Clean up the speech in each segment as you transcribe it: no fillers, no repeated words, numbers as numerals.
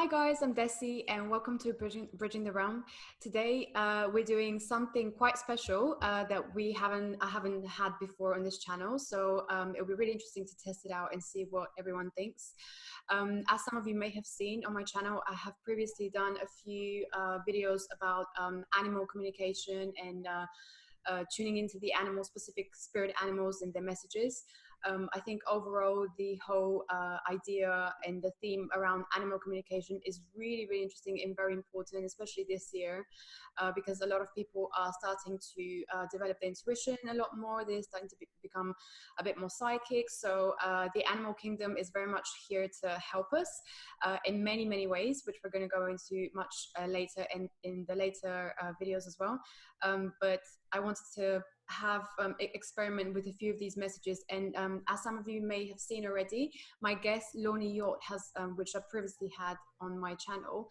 Hi guys, I'm Desi and welcome to Bridging the Realm. Today we're doing something quite special that I haven't had before on this channel. So it'll be really interesting to test it out and see what everyone thinks. As some of you may have seen on my channel, I have previously done a few videos about animal communication and tuning into the animal, specific spirit animals and their messages. I think overall the whole idea and the theme around animal communication is really, really interesting and very important, especially this year, because a lot of people are starting to develop their intuition a lot more. They're starting to become a bit more psychic. So the animal kingdom is very much here to help us in many, many ways, which we're going to go into much later in the later videos as well. But I wanted to have experiment with a few of these messages, and as some of you may have seen already, my guest Lone Hjort has, which I previously had on my channel,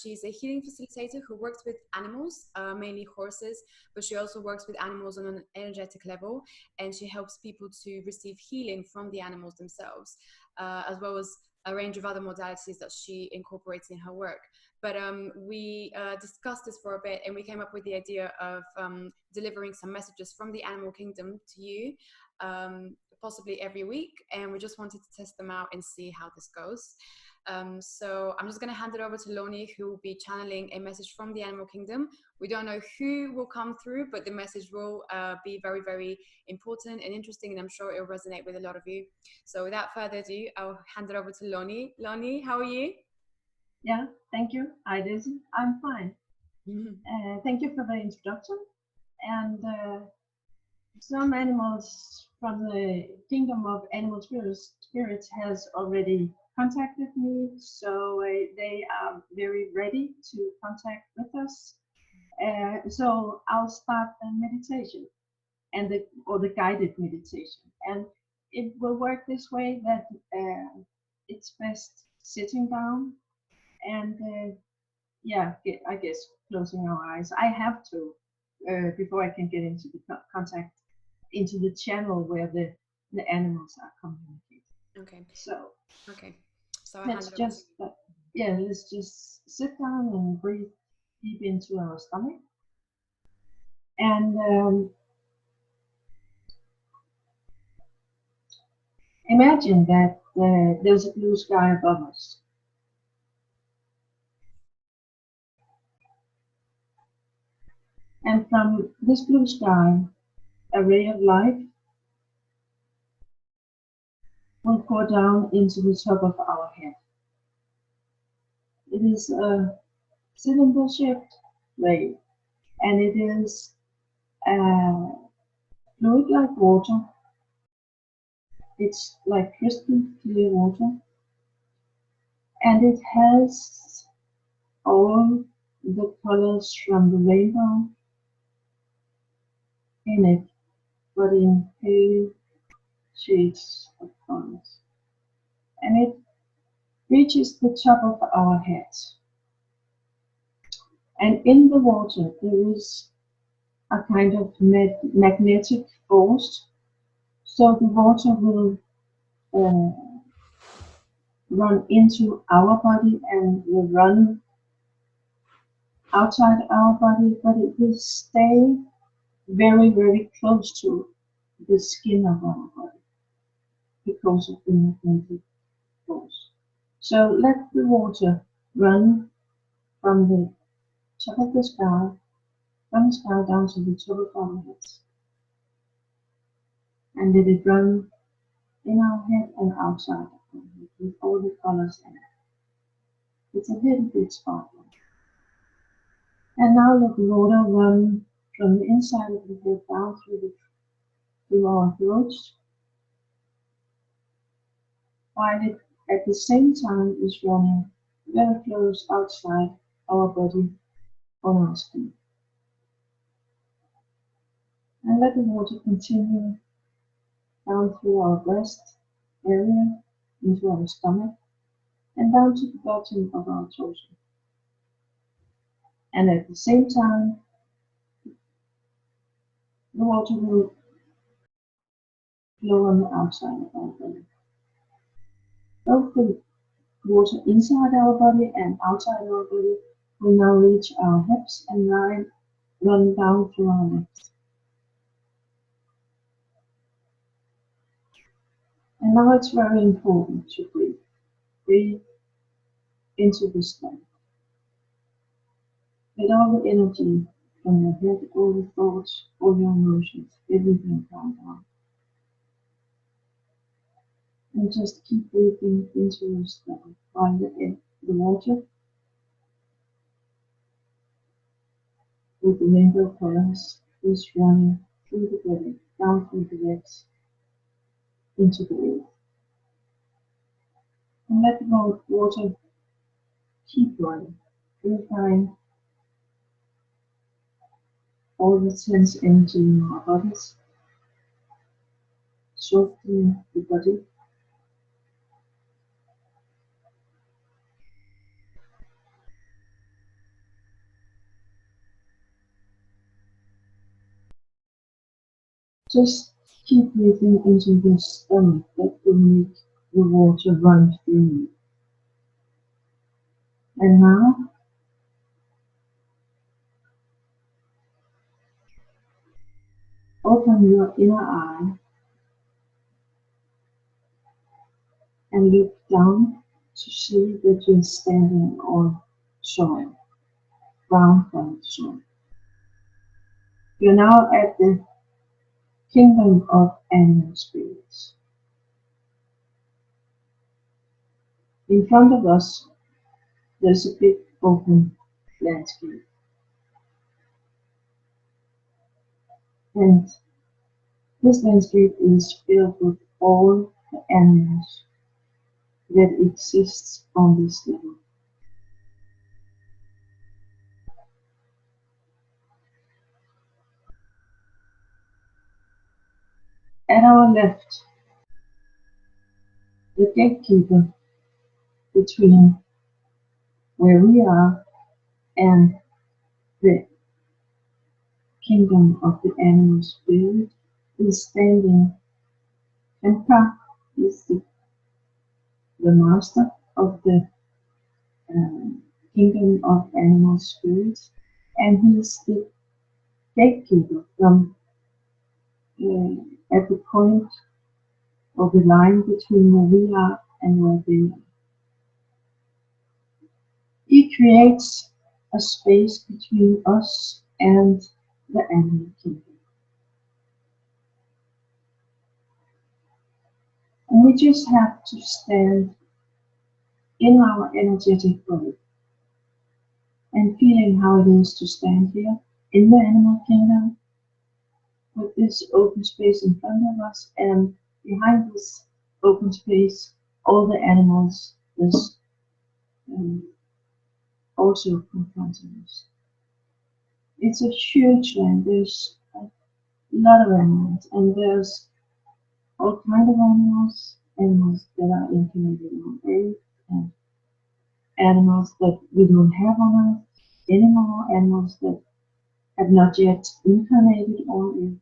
she's a healing facilitator who works with animals, mainly horses, but she also works with animals on an energetic level, and she helps people to receive healing from the animals themselves, as well as a range of other modalities that she incorporates in her work. But we discussed this for a bit, and we came up with the idea of delivering some messages from the animal kingdom to you, possibly every week, and we just wanted to test them out and see how this goes. So I'm just going to hand it over to Lone, who will be channeling a message from the animal kingdom. We don't know who will come through, but the message will be very, very important and interesting, and I'm sure it will resonate with a lot of you. So without further ado, I'll hand it over to Lone. Lone, how are you? Yeah, thank you. Hi, Daisy. I'm fine. Thank you for the introduction. And some animals from the Kingdom of Animal Spirits has already contacted me, so they are very ready to contact with us. So I'll start the meditation and the guided meditation, and it will work this way that it's best sitting down and yeah, I guess closing our eyes. I have to before I can get into the contact, into the channel where the animals are communicating. Okay. So let's just let's just sit down and breathe deep into our stomach, and imagine that there's a blue sky above us. And from this blue sky, a ray of light will pour down into the top of our head. It is a cylinder-shaped ray, and it is fluid like water. It's like crystal clear water, and it has all the colors from the rainbow in it, but in pale shades of colors. And it reaches the top of our heads. And in the water there is a kind of magnetic force, so the water will run into our body and will run outside our body, but it will stay very, very close to the skin of our body because of the magnetic force. So let the water run from the top of the sky, from the sky down to the top of our heads. And let it run in our head and outside of our head with all the colors in it. It's a little bit sparkling. And now let the water run from the inside of the head down through our throats, while it at the same time is running very close outside our body on our skin. And let the water continue down through our breast area, into our stomach, and down to the bottom of our torso. And at the same time, the water will flow on the outside of our body. Both the water inside our body and outside our body will now reach our hips and run down through our legs. And now it's very important to breathe. Breathe into the stomach. Let all the energy from your head, all the thoughts, all your emotions, everything come down. And just keep breathing into your stomach while the water with the rainbow colors is running through the body, down through the legs, into the earth. And let the water keep running, purifying all the tense energy in our bodies, softening the body. Just keep breathing into the stomach. That will make the water run through you. And now, open your inner eye and look down to see that you're standing on soil, brown colored soil. You're now at the Kingdom of Animal Spirits. In front of us, there's a big open landscape. And this landscape is filled with all the animals that exists on this level. At our left, the gatekeeper between where we are and the Kingdom of the Animal Spirit is standing. Empa is the master of the Kingdom of Animal Spirits, and he is the gatekeeper from at the point of the line between where we are and where they are. He creates a space between us and the animal kingdom. And we just have to stand in our energetic body and feeling how it is to stand here in the animal kingdom with this open space in front of us, and behind this open space all the animals is also confronting us. It's a huge land. There's a lot of animals, and there's all kinds of animals that are incarnated on Earth, and animals that we don't have on Earth anymore, animals that have not yet incarnated on Earth.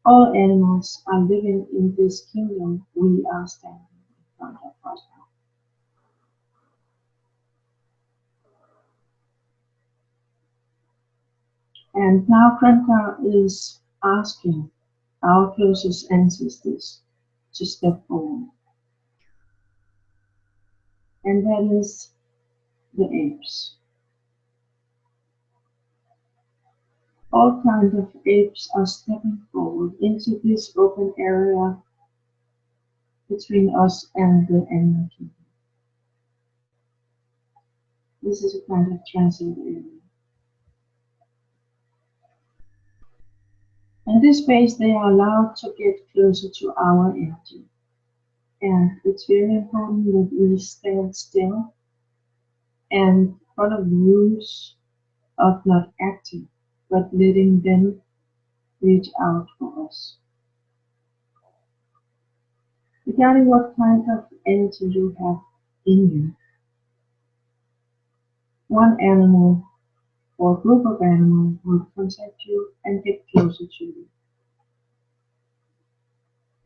All animals are living in this kingdom we are standing in front of right now. And now Kranka is asking our closest ancestors to step forward. And that is the apes. All kinds of apes are stepping forward into this open area between us and the animal kingdom. This is a kind of transit area. In this space, they are allowed to get closer to our energy. And it's very important that we stand still and follow the rules of not acting, but letting them reach out for us. Regarding what kind of energy you have in you, one animal or group of animals will contact you and get closer to you.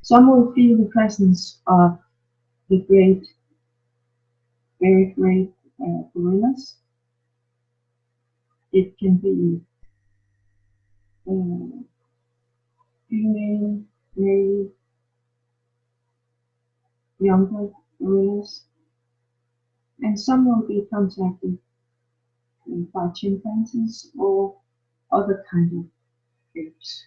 Some will feel the presence of the great very great gorillas. It can be female, male, younger gorillas, and some will be contacted by chimpanzees or other kind of apes.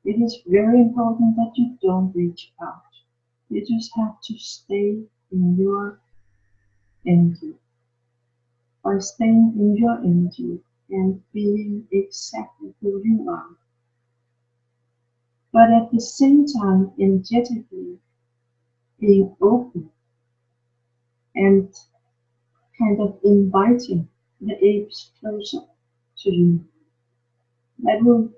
It is very important that you don't reach out. You just have to stay in your energy. By staying in your energy and being exactly who you are, but at the same time energetically being open and kind of inviting the apes closer to you. That will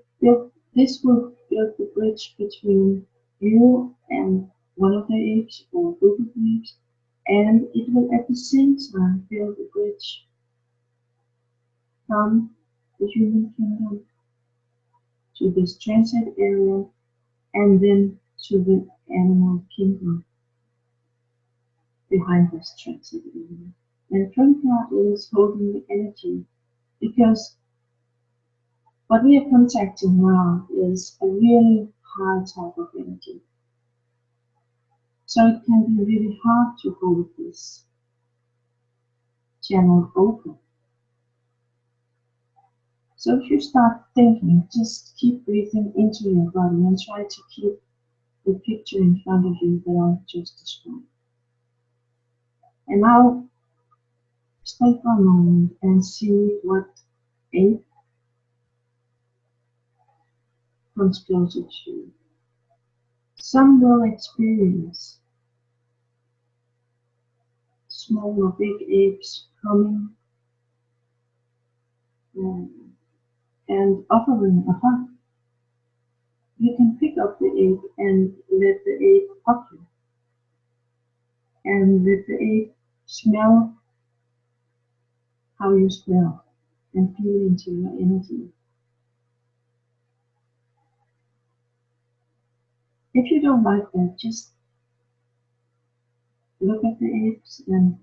this will build the bridge between you and one of the apes or a group of apes, and it will at the same time build a bridge from the human kingdom to this transit area and then to the animal kingdom behind this transit area. And Kronka is holding the energy because what we are contacting now is a really high type of energy. So it can be really hard to hold this channel open. So if you start thinking, just keep breathing into your body and try to keep the picture in front of you that I just described. And now stay for a moment and see what ape comes closer to you. Some will experience small or big apes coming and offering a hug. You can pick up the ape and let the ape hug you. And let the ape smell how you smell and feel into your energy. If you don't like that, just look at the apes and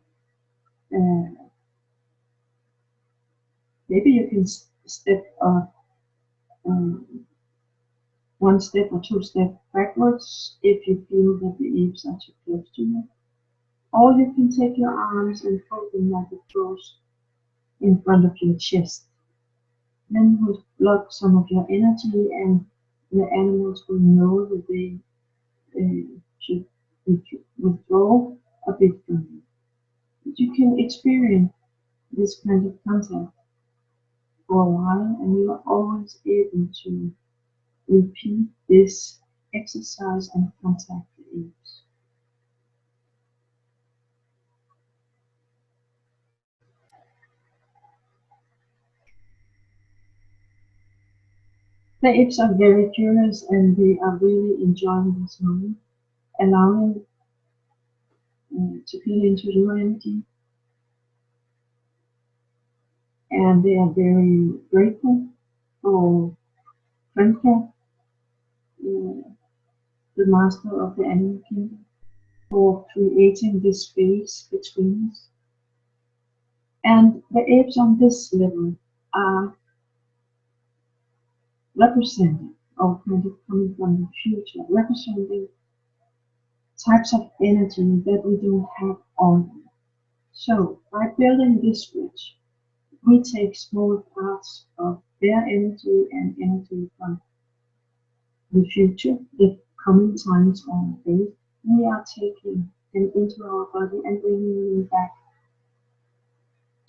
maybe you can step one step or two steps backwards if you feel that the apes are too close to you. Or you can take your arms and fold them like a cross in front of your chest. Then you will block some of your energy and the animals will know that they should withdraw a bit from you. But you can experience this kind of contact for a while and you are always able to repeat this exercise and contact the apes. The apes are very curious and they are really enjoying this moment, allowing to feel into your energy. And they are very grateful for Kronka, the master of the animal kingdom, for creating this space between us. And the apes on this level are representing, or kind of coming from the future, representing types of energy that we don't have on. So by building this bridge, we take small parts of their energy and energy from the future, the coming times on Earth. We are taking them into our body and bringing them back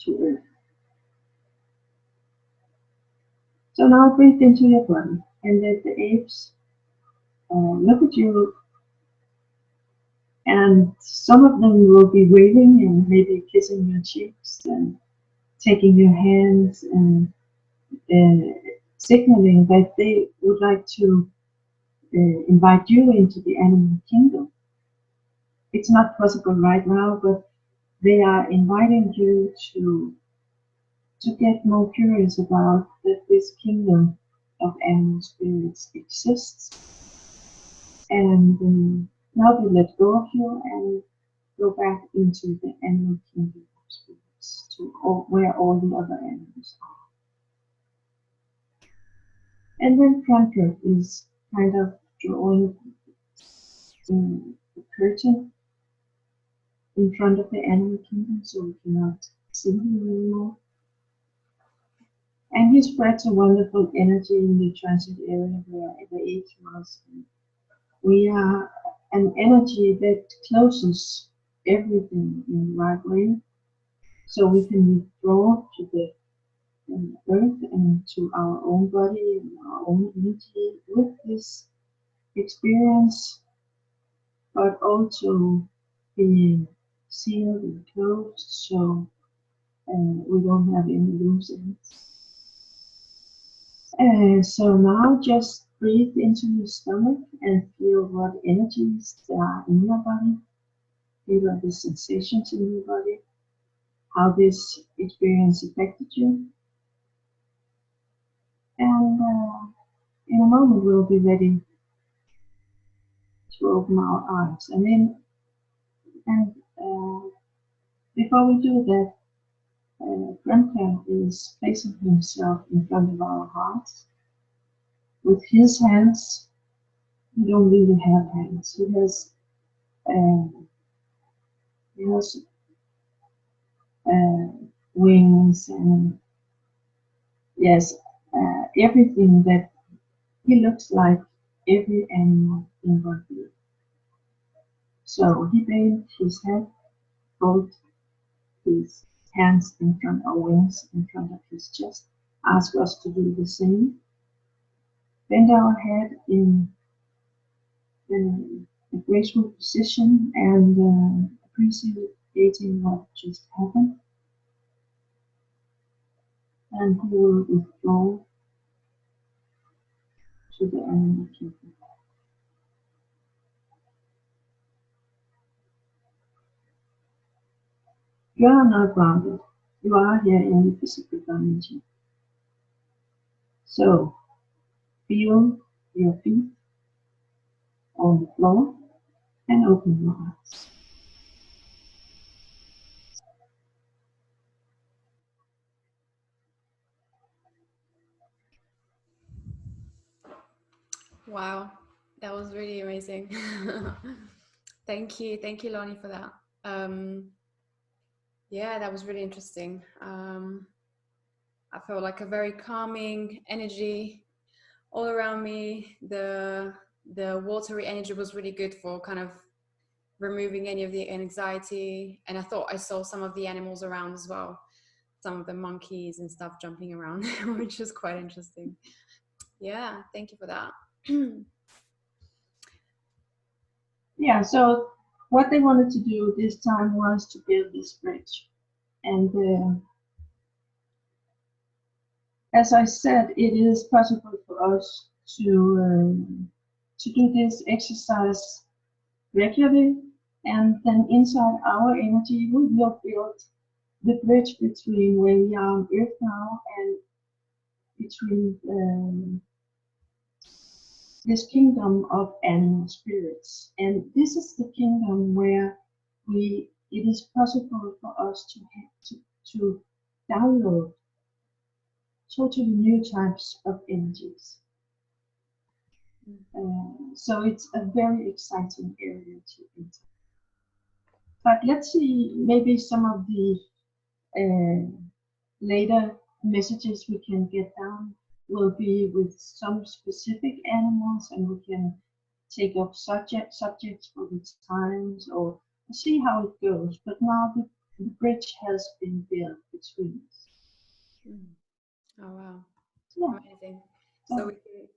to Earth. So now breathe into your body and let the apes look at you, and some of them will be waving and maybe kissing your cheeks and taking your hands and signaling that they would like to invite you into the animal kingdom. It's not possible right now, but they are inviting you to get more curious about that this kingdom of animal spirits exists, and now we let go of you and go back into the animal kingdom of spirits, to where all the other animals are. And then Franker is kind of drawing the curtain in front of the animal kingdom so we cannot see him anymore. And he spreads a wonderful energy in the transit area where the age was. We are an energy that closes everything in the right way, so we can withdraw to the earth and to our own body and our own energy with this experience, but also being sealed and closed so we don't have any loose ends. So now just breathe into your stomach and feel what energies there are in your body. Feel the sensations in your body, how this experience affected you. And in a moment we'll be ready to open our eyes. And before we do that, Grandpa is placing himself in front of our hearts with his hands. He don't really have hands. He has wings and yes, everything that he looks like every animal in one group. So he bent his head, both his hands in front of wings in front of his chest. Ask us to do the same. Bend our head in a graceful position and appreciating what just happened. And he will withdraw to the animal kingdom. You are not grounded. You are here in the physical dimension. So feel your feet on the floor and open your eyes. Wow, that was really amazing. Thank you, Lonnie, for that. Yeah, that was really interesting. I felt like a very calming energy all around me. The watery energy was really good for kind of removing any of the anxiety, and I thought I saw some of the animals around as well, some of the monkeys and stuff jumping around, which is quite interesting. Yeah, thank you for that. Yeah, so what they wanted to do this time was to build this bridge. And as I said, it is possible for us to do this exercise regularly, and then inside our energy we will build the bridge between where we are on Earth now and between this kingdom of animal spirits. And this is the kingdom where it is possible for us to download totally new types of energies. So it's a very exciting area to enter. But let's see maybe some of the later messages we can get down will be with some specific animals, and we can take up subjects for the times or see how it goes. But now the bridge has been built between us. Oh wow, Yeah. amazing.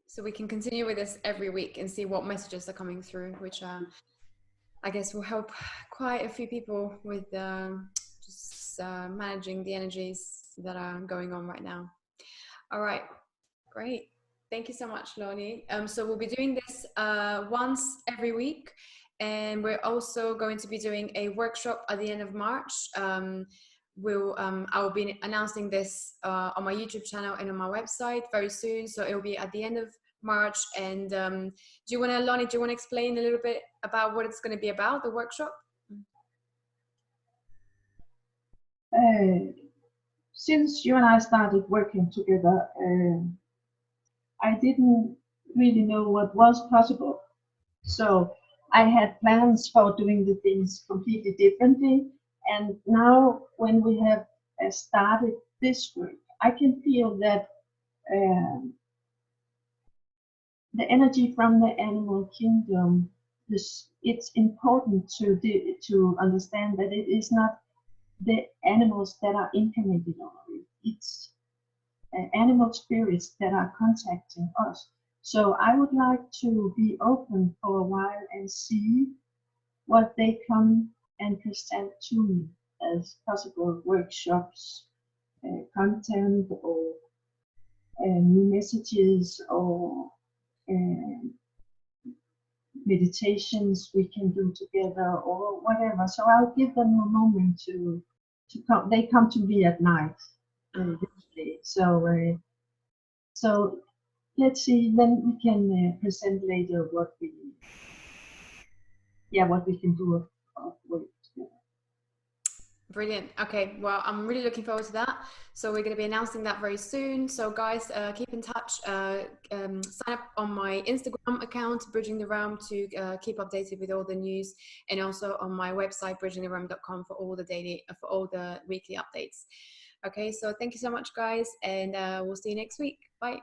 So we can continue with this every week and see what messages are coming through, which I guess will help quite a few people with just managing the energies that are going on right now. All right, great. Thank you so much, Lonnie. So we'll be doing this once every week, and we're also going to be doing a workshop at the end of March. I will be announcing this on my YouTube channel and on my website very soon. So it will be at the end of March. And do you want to, Lonnie, do you want to explain a little bit about what it's going to be about, the workshop? Since you and I started working together, I didn't really know what was possible. So I had plans for doing the things completely differently. And now when we have started this work, I can feel that the energy from the animal kingdom, it's important to understand that it is not the animals that are incarnated on it. It's animal spirits that are contacting us. So I would like to be open for a while and see what they come and present to me as possible workshops, content, or new messages, or meditations we can do together, or whatever. So I'll give them a moment to come. They come to me at night usually. So let's see. Then we can present later what we can do of work together. Brilliant. Okay, well, I'm really looking forward to that. So we're going to be announcing that very soon. So guys, keep in touch. Sign up on my Instagram account, Bridging the Realm, to keep updated with all the news, and also on my website, bridgingtherealm.com, for all the weekly updates. Okay, so thank you so much, guys, and we'll see you next week. Bye.